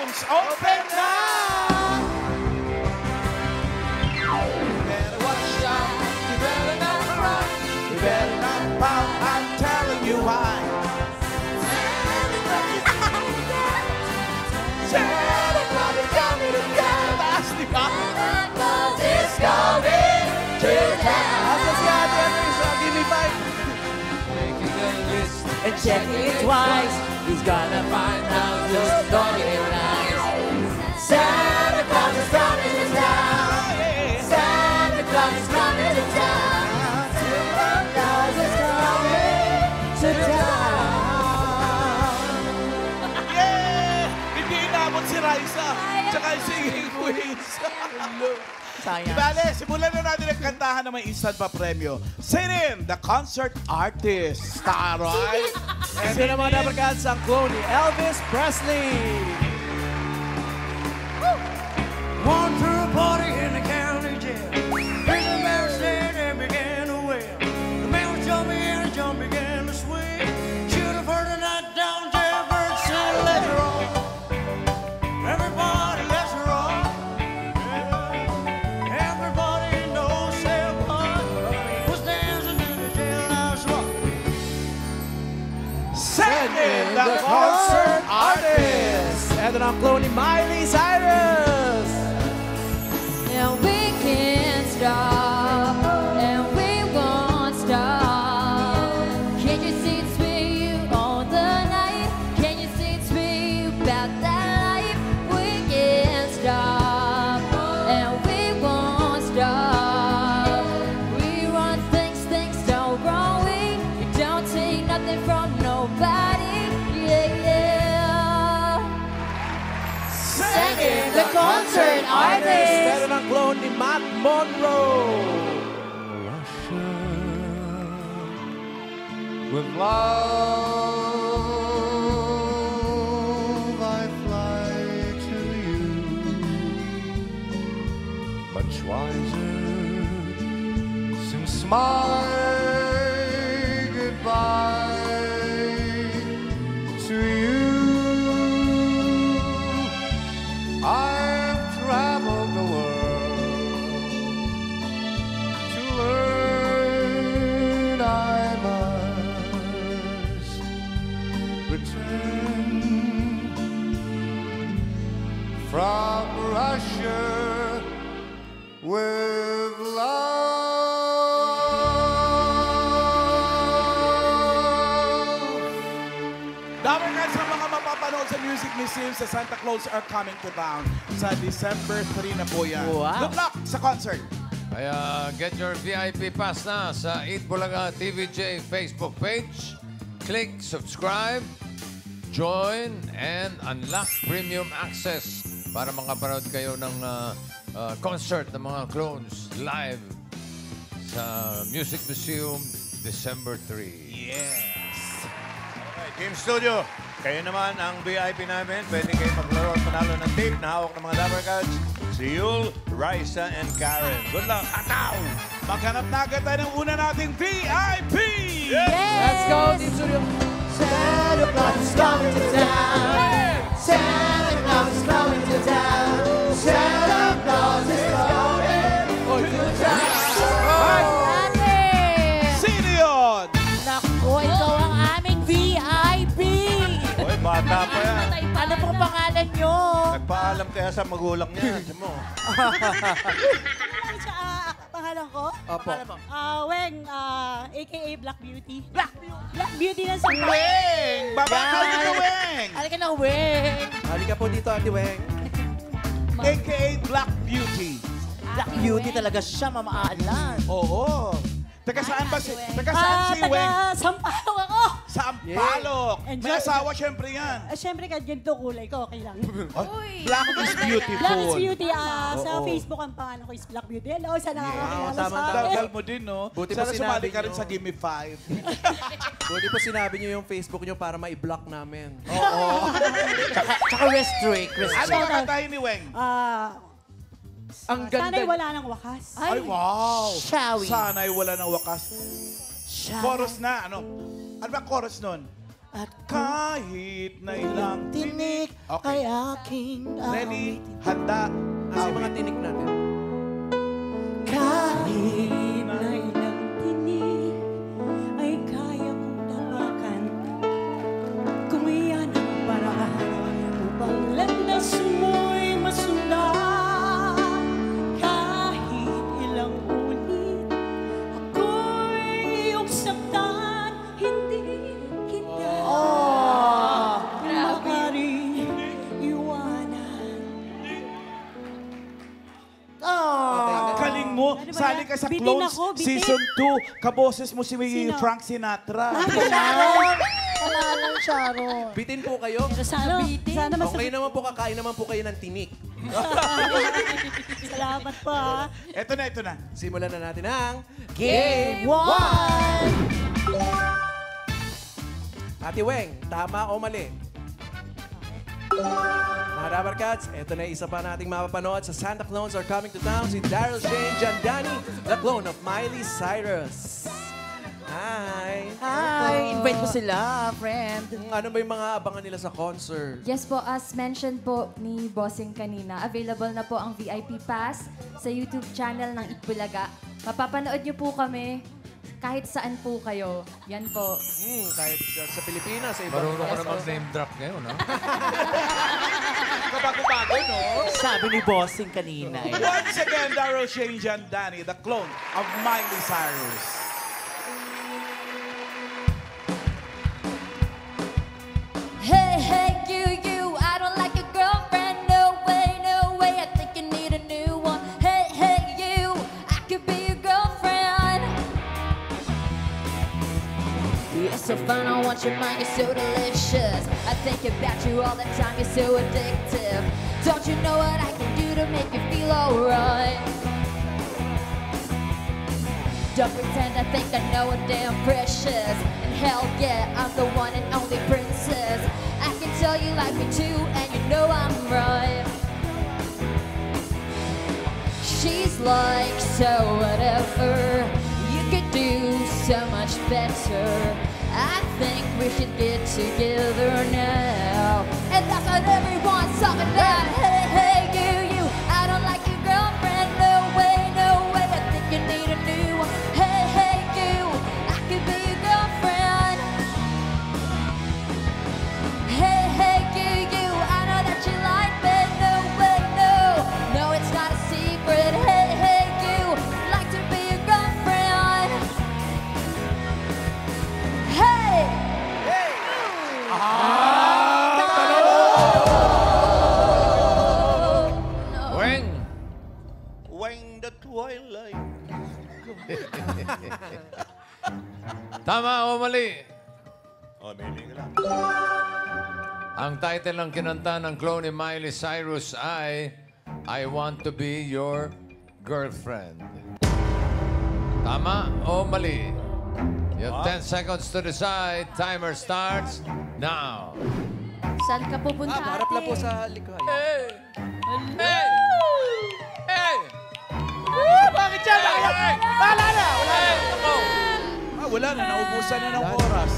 Clones, open now! You better watch out, you better not run, you better not pout, I'm telling you why. Santa Claus is coming to town. Taas, di ba? Santa Claus is coming to town. Asa si Ate Andres? Give me five. Making a list and checking it twice. He's gonna find out who's naughty and nice. Santa Claus is coming to town. Santa Claus is coming to town. Santa Claus is coming to town. Yeah! Hindi inabot si Raisa. Tsaka si Singing Queens. Sayang. Bale, simulan na natin ang kantahan na may instant pa premyo. Sinin, the concert artist. Taroy. Ito naman na Dabarkads ang clone ni Elvis Presley. Went to a party in the county jail. There's a man stand and began to wail. The man was jumping and the jump began to swing. Should have heard a night down Jailbird said, let's roll. Everybody, let's roll. Yeah. Everybody knows Sailboy was dancing in the jailhouse rock. Sinin, the concert artist. Ito na ang clone ni Miley Cyrus. And we can't stop, and we won't stop. Can you see it's with you all the night? Can you see it's with you about that life? We can't stop, and we won't stop. We run things don't run away. We don't take nothing from nobody. Yeah. Singing the concert artist. Ito na ang clone ni Matt Monroe. With love I fly to you, much wiser since my goodbye to you. I've traveled the world to learn I must return from Russia with love. Dabarkads sa mga mapapanood sa Music Museum sa Santa Claus are coming to town. Sa December 3 na po yan. Wow. Good luck sa concert. Kaya get your VIP pass na sa Eat Bulaga TVJ Facebook page. Click subscribe, join, and unlock premium access para makapanood kayo ng concert ng mga clones live sa Music Museum December 3. Yes. Okay, Team Studio, kayo naman ang VIP namin. Pwede kayo maglaro at manalo ng tape na hawak ng mga Dabarkads. Si Yul, Raisa, and Karen. Good luck. Ataw! Maghanap na agad tayo ng una nating VIP! Let's go, Team Studio. Santa Claus is coming to town. Santa Claus is coming to town. Santa Claus is coming to town. Sino yun? Naku, ikaw ang aming VIP. Oy, bata pa yan. Ano pong pangalan nyo? Nagpaalam kaya sa magulang niya. Alam mo. Pangalan ko? Opo. Weng, a.k.a. Black Beauty. Black Beauty ng Santa. Weng! Babakal ka na, Weng! Halika na, Weng. Halika po dito, Ate Weng. A.K.A. Black Beauty. Black Beauty talaga siya, mamaalan. Oo. Taga saan ba si... Taga saan si Weng? Taga Sampalok ako. Sa Ampalok. Yeah. May asawa, syempre yan. Siyempre, ganito kulay ko, okay lang. Black is beautiful. Black is Beauty. Sa Oo. Facebook, ang pangalan ko is Black Beauty. Hello, sa nakakakilala sa tama, akin. Dagal mo din, no? Buti pa Sana sinabi sumali ka rin nyo. sa Gimme 5. Buti po sinabi niyo yung Facebook niyo para ma-block namin. Tsaka restrict. Ano ang kantahin ni Weng? Ang ganda. Sana'y wala ng wakas. Ay, wow! Shawi. Sana'y wala ng wakas. Chorus na, ano? Ano ba chorus nun? At Kahit na ilang tinik Okay. ay aking Ready? awitin. Handa? Kasi mga tinik natin. Kahit Na ilang tinig ay kaya kong tapakan. Kung iyan ang paraan upang landas mo'y masundan. Kahit ilang ulit ako'y iyong saktan, hindi kita makaring iwanan. Galing mo. Ano ba Sali yan? ka sa Bitin Clones ako, bitin. Season 2. Kaboses mo si Sino? Frank Sinatra. Sharon! Wala nang Sharon. Bitin po kayo. Pero sana mas Okay naman po, kakain naman po kayo ng tinik. salamat po ha. Ito na. Simulan na natin ang Game 1! Ate Weng, tama o mali? Mga Rubber Cats, ito na isa pa nating mapapanood sa Santa Clones Are Coming to Town, si Daryl Shane Jandani, the clone of Miley Cyrus. Hi! Hi! Invite mo sila, friend. Ano ba yung mga abangan nila sa concert? Yes po, as mentioned po ni Bossing kanina, available na po ang VIP Pass sa YouTube channel ng Itbulaga. Mapapanood niyo po kami kahit saan po kayo. Yan po. Kahit sa Pilipinas, sa ibang Marunong ka na mag-name drop ngayon, ha? Kabago-bago, no? Sabi ni Bossing kanina eh. Once again, Daryl Shane Jandani, the clone of Miley Cyrus. Hey, hey, you, I don't like your girlfriend. No way, I think you need a new one. Hey, you, I could be your girlfriend. You're so fun, I want your mind, you're so delicious. I think about you all the time, you're so addictive. Don't you know what I can do to make you feel alright? Don't pretend I think I know what damn precious. And hell yeah, I'm the one and only princess. I can tell you like me too, and you know I'm right. She's like, so whatever, you could do so much better. I think we should get together now. And that's what everyone's talking about. Hey, you, I don't like your girlfriend. No way, I think you need a new one. Hey, you, I could be your girlfriend. Hey, you, I know that you like me. No way, no, it's not a secret. Hey, you, like to be your girlfriend. Hey! Weng! Wang the twilight. Tama o mali? Oh, mili ka lang. Ang title ng kinanta ng clone ni Miley Cyrus ay I Want to Be Your Girlfriend. Tama o mali? You have 10 seconds to decide. Timer starts now. Saan ka pupunta, Harap lang po ate? sa likod. Bakit yan? Wala na! Wala na. Naubusan na ng oras.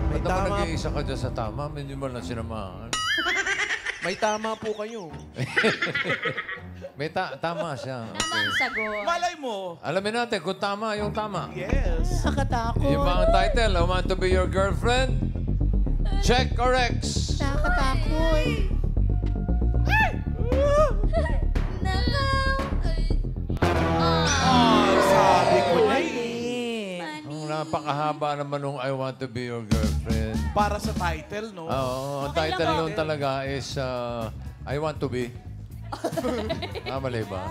May Ba't naman tama, nag-iisa ka dyan sa tama? Hindi mo lang sinamahan. may tama po kayo. May tama siya. Tama ang sagot. Malay mo. Alamin natin kung tama yung tama. Yes. Nakatakot. Yung mga title, I Want to Be Your Girlfriend. Check or X? Nakatakot. Sabi ko na eh. Ang napakahaba naman nung I Want to Be Your Girlfriend. Para sa title, no? Oo, ang title nun talaga is I Want to Be. Mali ba?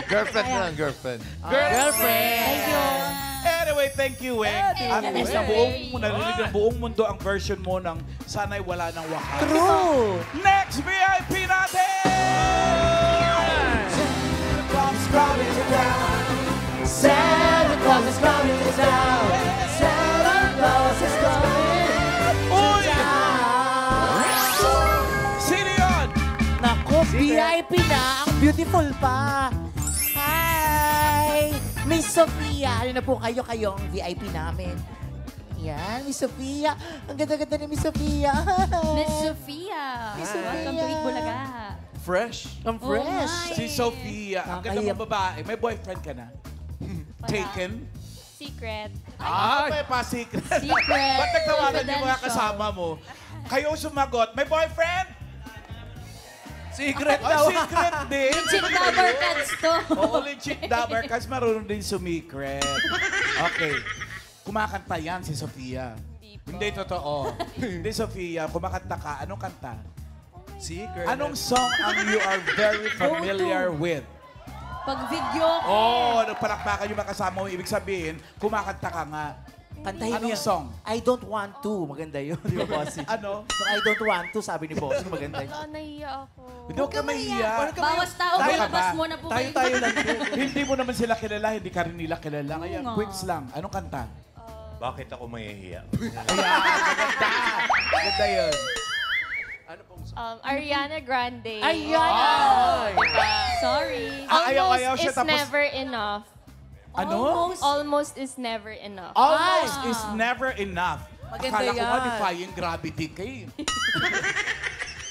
Girlfriend na lang, girlfriend. Girlfriend! Anyway, thank you, Weng. At least na narinig ng buong mundo ang version mo ng Sana'y Wala Nang Wakas. True. Next VIP natin! Santa Claus is coming to town. Santa Claus is coming Uy! to town. Sino yun? Naku, VIP na. Ang beautiful pa. Hi! Miss Sofia. Ano na po kayo ang VIP namin? Yan, Miss Sofia. Ang ganda-ganda ni Miss Sofia. Miss Sophia. Miss Welcome to Sophia. Eat Bulaga. Fresh. Ang fresh. my. Si Sophia, ang ganda Nakakahiyap. mong babae. May boyfriend ka na? Taken? Secret. May pa-secret. Secret. Ba't nagtawagan yung mga Confidential. kasama mo? Kayo sumagot, may boyfriend? Secret Ay, daw. secret din. Legit lover cats to. Oo, legit dabber kasi marunong din sumikret. Okay. Kumakanta yan si Sofia. Hindi totoo. Hindi, Sofia. Kumakanta ka. Anong kanta? Secret. Anong song ang you are very familiar with? Pag video. Oh, nagpalakpakan yung mga kasama mo. Ibig sabihin, kumakanta ka nga. Kantahin mo Anong yan. song? I don't want to. Maganda yun, di ba, bossy? Ano? So, I don't want to, sabi ni boss. Maganda yun. Nahiya ako. Hindi ka mahiya. Bawas tao, Tayo ka palabas ba? mo na po kayo. Tayo lang po. Hindi mo naman sila kilala, hindi ka rin nila kilala. Kaya nga. quiz lang. Anong kanta? Bakit ako mahihiya? Ayan, maganda. Maganda yun. Ariana Grande. Ayan! Sorry. Ayaw siya Almost is tapos... never enough. Ano? Almost is never enough. Almost is never enough. Maganda Akala ko nga yan. defying gravity kayo.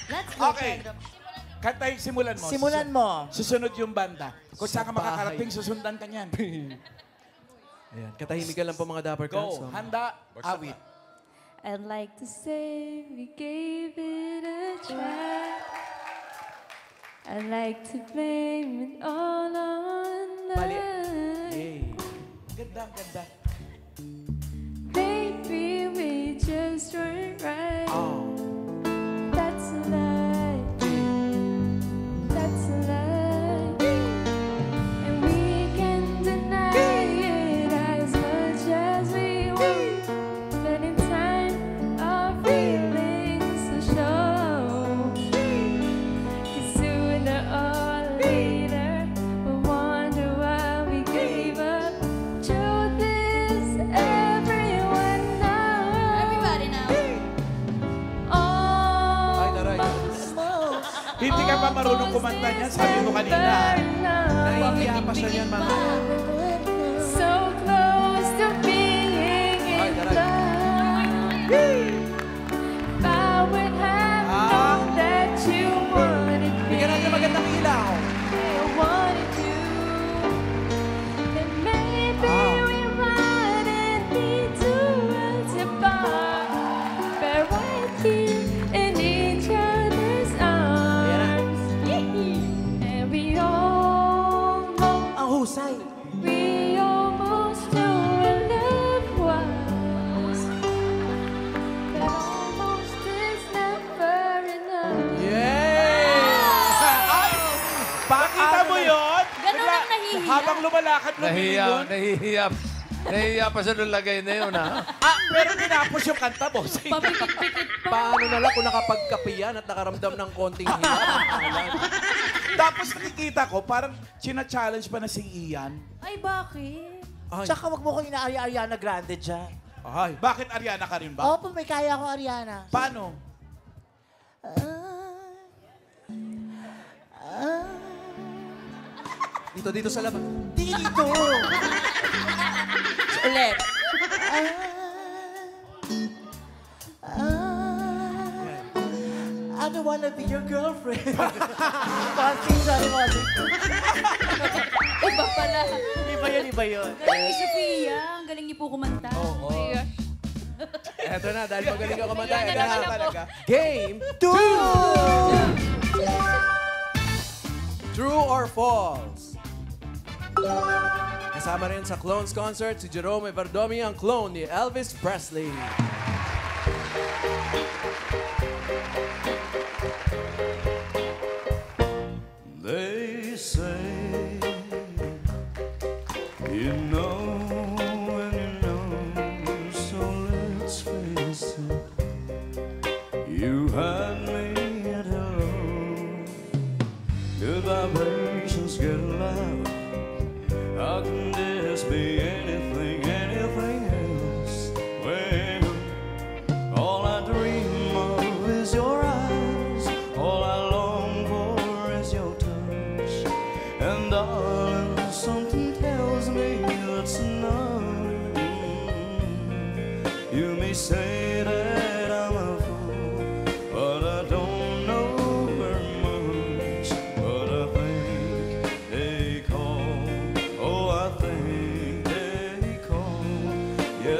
Let's go, Okay. Pedro. Kanta yung simulan mo. Simulan mo. Susunod yung banda. Kung saan ka bahay. makakarating, susundan ka niyan. Ayan, katahimikan lang po mga Dapper Cats. Go. Handa, awit. I'd like to say we gave it a try. I'd like to blame it all on Mali. us. Yay. Ganda, ganda. Baby, we just weren't right. Oh. That's a lie. That's a lie. And we can deny it as much as we want. But in time, our feelings will show. 'Cause sooner or later, we'll wonder why we gave up. Truth is, everyone knows. Everybody now. Oh, Ay, taray. Hindi ka pa marunong kumanta niyan, sabi mo kanina. Nahihiya pa siya niyan, mama. So close to being Ay, in taray. love. If I would have known that you wanted me, Bigyan natin magandang ilaw. I wanted you, then maybe we wouldn't need to else apart, but right here in each other's arms, and we almost. Ang husay. We almost knew what love was, but almost is never enough. Yay! Pakita mo yun? Ganun Bigla, ang nahihiya. Habang lumalakad, lumili yun. Nahihiya pa sa lagay na yun, ha? Pero tinapos yung kanta mo. Papikit-pikit pa. Paano na lang kung nakapagkape yan at nakaramdam ng konting hiya? Tapos nakikita ko, parang china-challenge pa na si Ian. Ay, bakit? Ay, Tsaka wag mo ko Ariana Grande dyan. ay. Bakit Ariana ka rin ba? Opo, may kaya ako Ariana. Paano? Dito sa labas. Dito! Ulit. I don't wanna be your girlfriend. Bossing, sorry, bossing. Iba pala. Iba yun. Galing ni Sophia. Ang galing niyo po kumanta. Oo. Eto na, dahil magaling ka kumanta. Yan na Eto naman na. ako. Talaga. Game 2! True or false? Kasama rin sa Clones Concert si Jerome Verdomi, ang clone ni Elvis Presley. They say you know and you know, so let's face it. You had me at hello. The vibrations get loud. How can this be anything else? Well, all I dream of is your eyes. All I long for is your touch. And darling, something tells me that's enough. You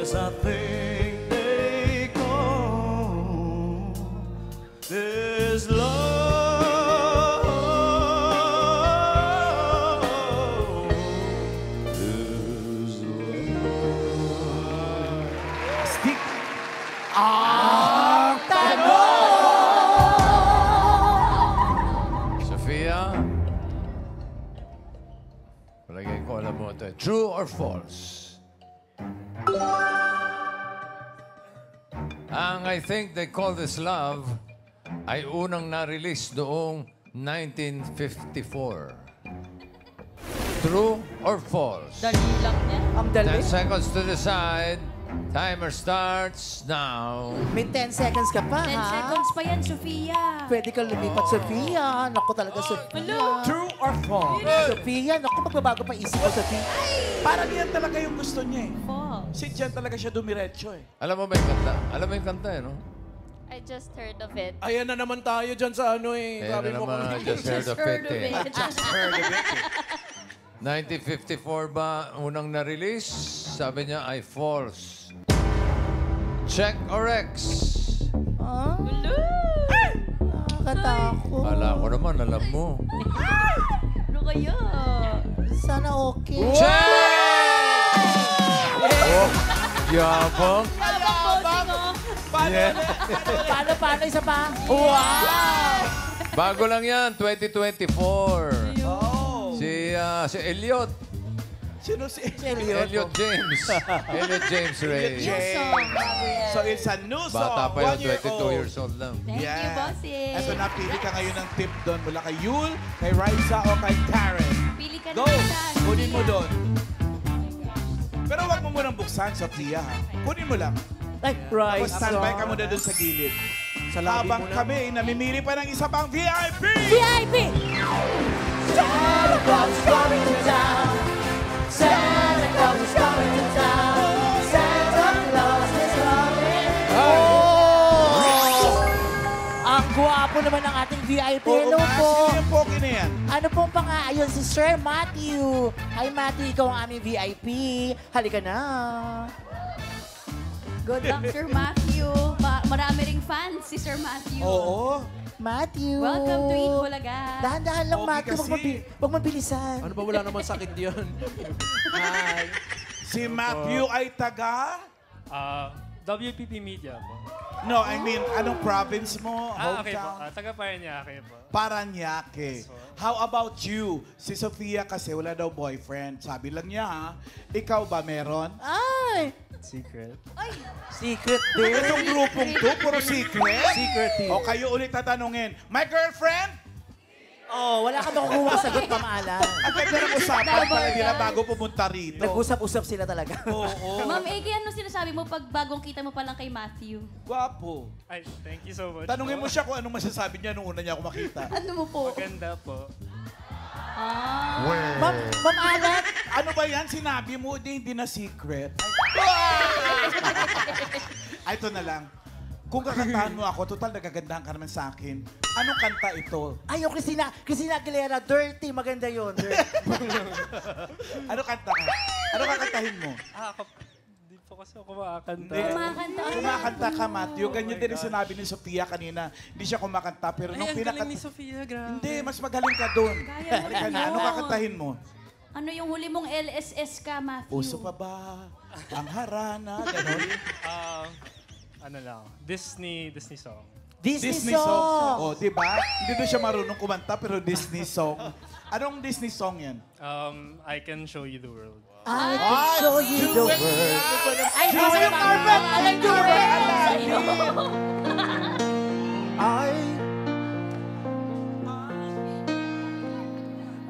Yes, I think they call this love. This love. Stick. Sofia? Palagay ko alam mo ito. True or false? Ang I think they call this love ay unang na-release noong 1954. True or false? Dali lang yan. Ang 10 dali. seconds to decide. Timer starts now. May 10 seconds ka pa, 10 ha? seconds pa yan, Sofia. Pwede ka lumipat, Sofia. Naku talaga, Sofia. True or false? Sofia, naku, magbabago pa isip ko, Sofia. Parang yan talaga yung gusto niya eh. False. Si Jen talaga siya dumiretso eh. Alam mo ba yung kanta? Alam mo yung kanta eh, no? I just heard of it. Ayan na naman tayo dyan sa ano eh. Ayan Sabi na mo naman, kung- just heard of it eh. Just heard of it eh. 1954 ba unang na-release? Sabi niya ay false. Check or X? Ah, Hello. nakatakot. Kala ko naman, alam mo. Ano kaya? Sana okay. Check! Oh, yabang. Paano, isa pa? Wow! Bago lang yan, 2024. Oh. Si Elliot. Sino si Elliot James. Elliot James Ray. So it's a new song. Bata pa yun, 1 year 22 old. years old lang. Thank you, bossing. Eto na, pili ka ngayon ng tip doon mula kay Yul, kay Raisa o kay Karen. Pili ka Go! na isa. Kunin mo doon. Pero wag mo munang buksan, Sophia, ha? Kunin mo lang. Ay, Tapos right. standby ka muna doon sa gilid. Sa labi Habang muna. kami namimili pa ng isa pang VIP! VIP! Santa Claus is coming to town. Santa Claus is coming to town. Santa Claus is coming. Oh! Ang gwapo naman ng ating VIP. Hello po. Sino yung pogi na yan? Ano pong pang-aayon si Sir Matthew? Hi Matthew, ikaw ang aming VIP. Halika na. Good luck, Sir Matthew. Marami ring fans si Sir Matthew. Oo. Matthew. Welcome to Eat Bulaga. Dahan-dahan lang, Pogi Matthew. kasi. Huwag mabilisan. Ano ba wala naman sakit yun? Hi. Si Matthew ay taga? WPP Media po. No, I mean, anong province mo? Okay po. Hometown? Taga Parañaque po. Paranaque. How about you? Si Sofia kasi wala daw boyfriend. Sabi lang niya, ha? Ikaw ba meron? Ay! Secret. Secret din. Itong grupong to, puro secret. Secret team. O kayo ulit tatanungin, my girlfriend? Oh, wala ka makukuha sagot, Ma'am Alan. Ang ganda ng usapan pala nila bago pumunta rito. Nag-usap-usap sila talaga. Oo. Ma'am Iggy, ano sinasabi mo pag bagong kita mo pa lang kay Matthew? Gwapo. Ay, thank you so much Tanungin mo po. siya kung anong masasabi niya nung una niya ako makita. Ano mo po? Maganda po. Ma'am Alan, Ano ba yan? Sinabi mo, hindi na secret. Ay, ito na lang. Kung kakantahan mo ako, total nagagandahan ka naman sa akin. Anong kanta ito? ayaw Christina Aguilera, dirty, maganda yun. Ano kanta ka? Ano kakantahin mo? Ako, di po kasi ako kumakanta. Hindi. Kumakanta ka. Kumakanta ka, Matthew. Ganyan din yung sinabi ni Sofia kanina. Hindi siya kumakanta, pero Ay, nung ang galing pinakanta... ni Sofia, grabe. Hindi, mas magaling ka doon. Kaya mo Halika na. yun. Ano kakantahin mo? Ano yung huli mong LSS ka, Matthew? Puso pa ba? Ang harana? Ganon. Ano lang, Disney song. Disney song. Oh, di ba? Hindi doon siya marunong kumanta, pero Disney song. Anong Disney song yan? I Can Show You the World. I can show you the world. Ay, Do it, Marvin! Alan, do it!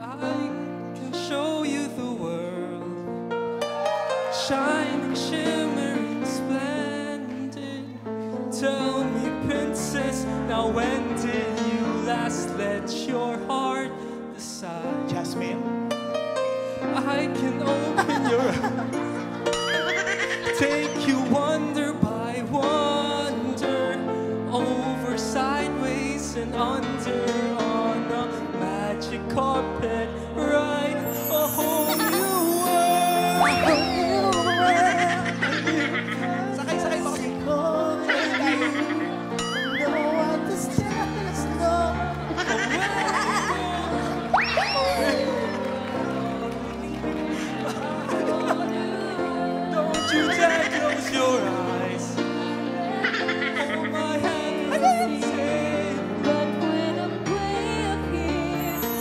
I can show you the world, shining, shimmering, splendid. Tell me, princess, now when did you last let your heart decide? Jasmine? I can open your take you wonder by wonder, over, sideways, and under, on a magic carpet, right? A whole new world.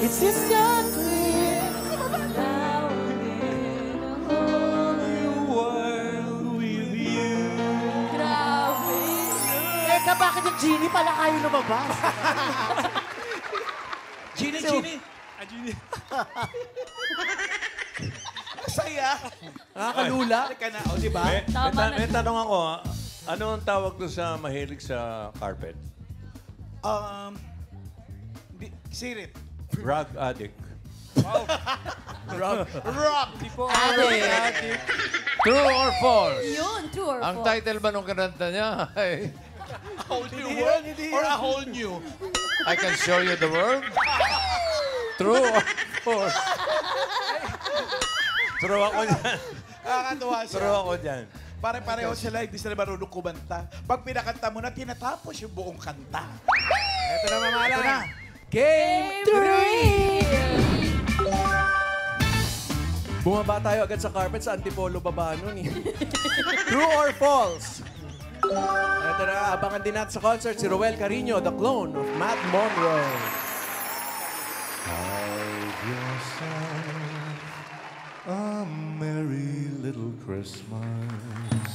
It's a secret. Now I'm in a whole new world with you. Grabe. Teka, bakit yung genie pala kayo lumabas? Genie. Saya. Nakakalula. Halika na, o, di ba? May tanong ako, ha? Ano ang tawag doon sa mahilig sa carpet? Sirit. Rug addict. Rock. True or false? Yun, true or Ang false? title ba nung kananta niya ay A whole new world or a whole new? I Can Show You the World? True or false? True ako dyan. Nakakatuwa siya. True ako dyan. Pare-pareho sila, hindi sila marunong kumanta. Pag pinakanta mo na, tinatapos yung buong kanta. Ito na, Mama Ito na. Alan. Game 3! Bumaba tayo agad sa carpet sa Antipolo baba nun eh. True or false? Ito na, abangan din natin sa concert si Roel Carino, the clone of Matt Monroe. Have yourself a merry little Christmas.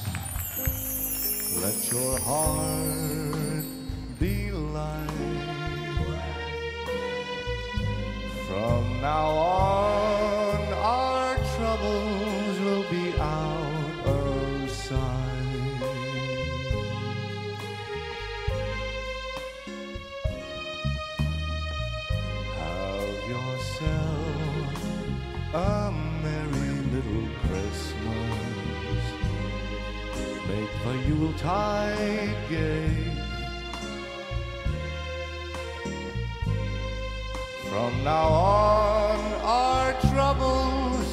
Let your heart be light. From now on, our troubles will be out of sight. Have yourself a merry little Christmas. Make the Yuletide gay. From now on, our troubles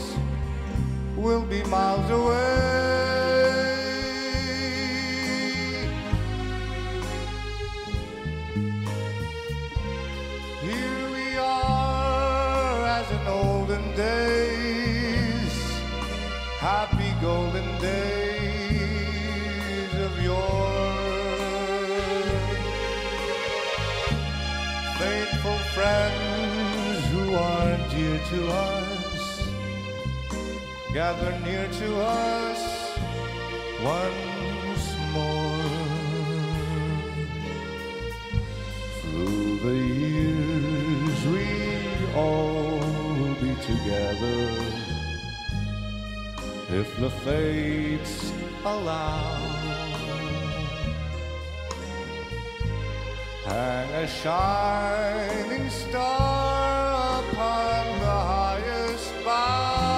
will be miles away. Here we are as in olden days, happy golden days of yore. Faithful friends who are dear to us, gather near to us once more. Through the years we all will be together, if the fates allow. Hang a shining star upon the highest bough,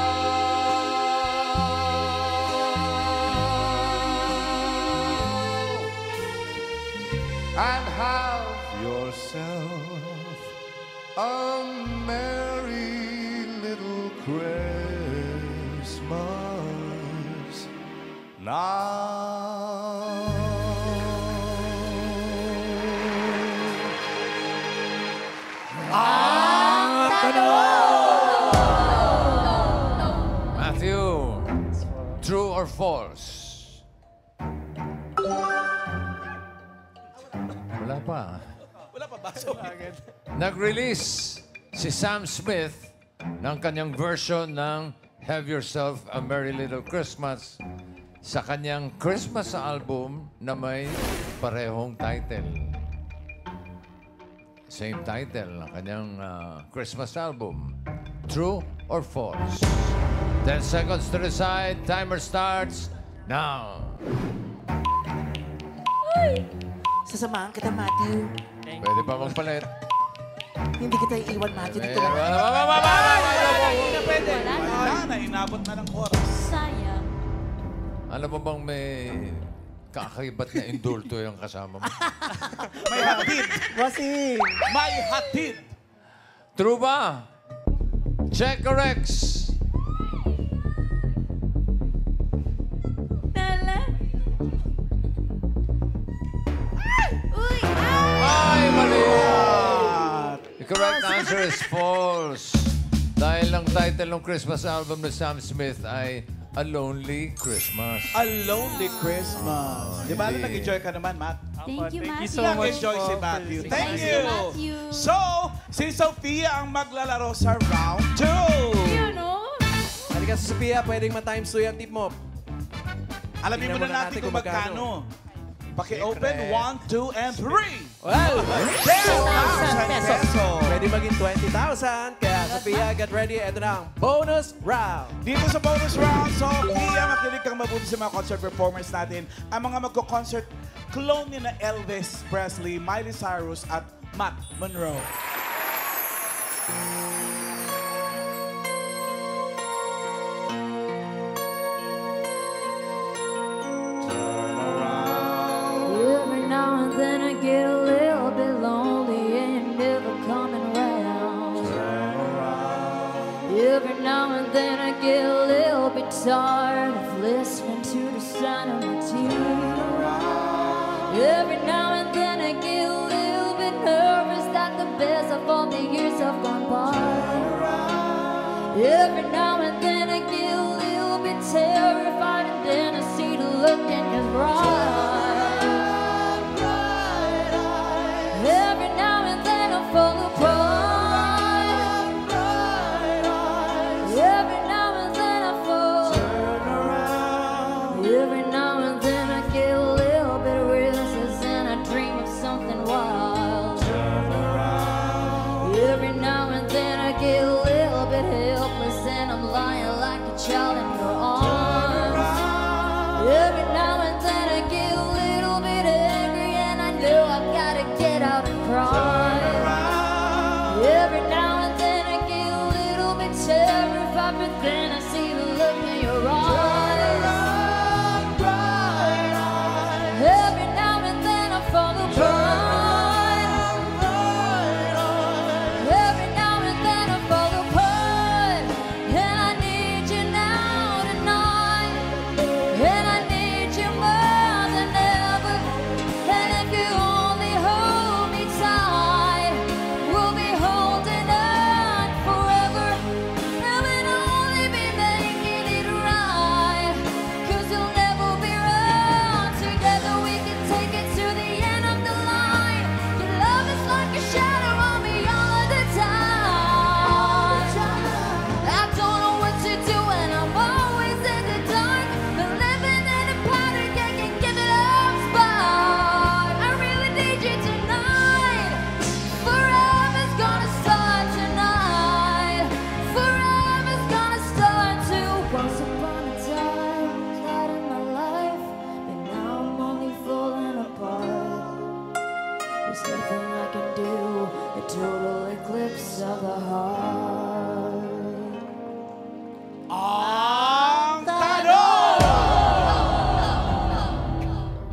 and have yourself a merry little Christmas now. Matthew, true or false? Wala pa. Wala pa ba? Nag-release si Sam Smith ng kanyang version ng Have Yourself a Merry Little Christmas sa kanyang Christmas album na may parehong title. Same title ng kanyang Christmas album. True or false? 10 seconds to decide. Timer starts now. Sasamahan kita, Matthew. Pwede pa magpalit. Hindi kita iiwan, Matthew. Dito lang. Hindi na pwede. Wala na, inabot na ng oras. Sayang. Alam mo bang may kakaibat na indulto yung kasama mo? May hatid. Bossing! May hatid. True ba? Check or X? Tala. Uy! Ay, mali! The correct answer is false. Dahil ang title ng Christmas album ni Sam Smith ay A Lonely Christmas. A Lonely Christmas. Di ba, nag-enjoy ka naman, Matt? Thank you, Matthew. so much Nag-enjoy si po. Matthew. Thank Thank you, you. Matthew. So, Si Sofia ang maglalaro sa round 2. Yun, no? Halika sa Sophia, pwedeng ma-times 2 yung tip mo. Alamin Tingnan muna muna natin natin kung kung magkano. Paki-open, 1, 2, and 3. Well, 10,000 pesos. pwede maging 20,000. Kaya Sophia, get ready. Ito na ang bonus round. Dito sa bonus round, Sofia, makinig kang mabuti sa mga concert performers natin. Ang mga magko-concert, clone ni na Elvis Presley, Miley Cyrus, at Matt Monroe. Every now and then I get a little bit lonely and you're never coming around. Every now and then I get a little bit tired of listening to the sound of my tears. Every now and then I get a little bit nervous that the best of all the years have gone by. Every now and then I get a little bit terrified and then I see the look in your eyes. Every now and then I fall apart. Every now and then I fall. Every now and then I get a little bit restless and I dream of something wild. Every now and then I get a little bit helpless and I'm lying like a child in your arms. Every now and then I get a little bit angry and I know I've got to get out and cry. Every now and then I get a little bit terrified, but then I see the look in your eyes. Every now and then I fall apart. Every now and then I fall apart. And I need you now tonight. And I need you more than ever. And if you only hold me tight, we'll be holding on forever. And we'll only be making it right. 'Cause you'll never be wrong. Together we can take it to the end of the line. Your love is like a shadow on me all the time. I don't know what to do and I'm always in the dark. Been living in a powder keg and give it up spark. I really need you tonight. Forever's gonna start tonight. Forever's gonna start to. Once upon a time, light in my life, but now I'm only falling apart. There's nothing I can do. A total eclipse of the heart. Ang tanong!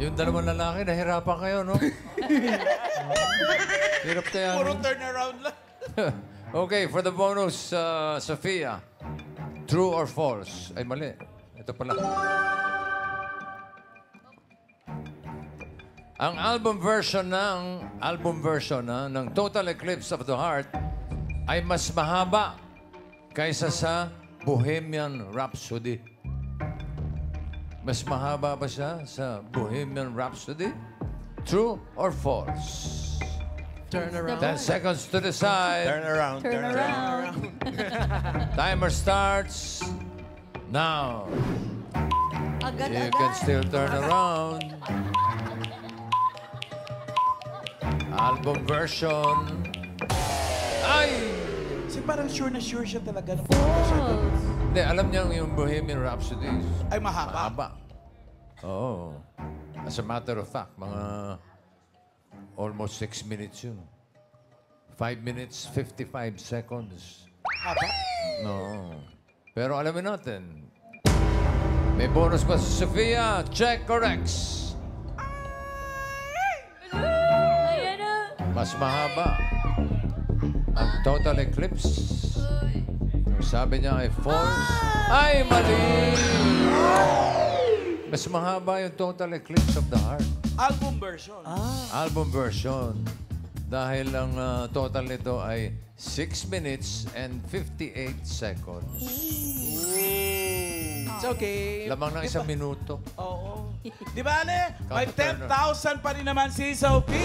Yung dalawang lalaki, nahirapan kayo, no? Hirap kaya. Puro turnaround lang. Okay, for the bonus, Sophia. True or false? Ay, mali. Ito pala. Ang album version ng Total Eclipse of the Heart ay mas mahaba kaysa sa Bohemian Rhapsody. Mas mahaba ba siya sa Bohemian Rhapsody? True or false? Turn around. 10 seconds to decide. Turn around. Turn around. Timer starts now. You can still turn around. Album version. Ay! Kasi parang sure na sure siya talaga. Hindi, alam niya yung Bohemian Rhapsody. Ay, mahaba. Mahaba. Oo. As a matter of fact, mga almost 6 minutes yun. 5 minutes, 55 seconds. Haba? No. Pero alamin natin. May bonus pa si Sophia. Check corrects. Ayan na. Mas mahaba ang Total Eclipse. Yung sabi niya ay false. Ay, mali! Mas mahaba yung Total Eclipse of the Heart. Album version. Album version. Dahil ang total nito ay 6 minutes and 58 seconds. It's okay. Lamang ng isang minuto. Oo. Di ba, Ale? May Counter 10,000 pa rin naman si Sophia.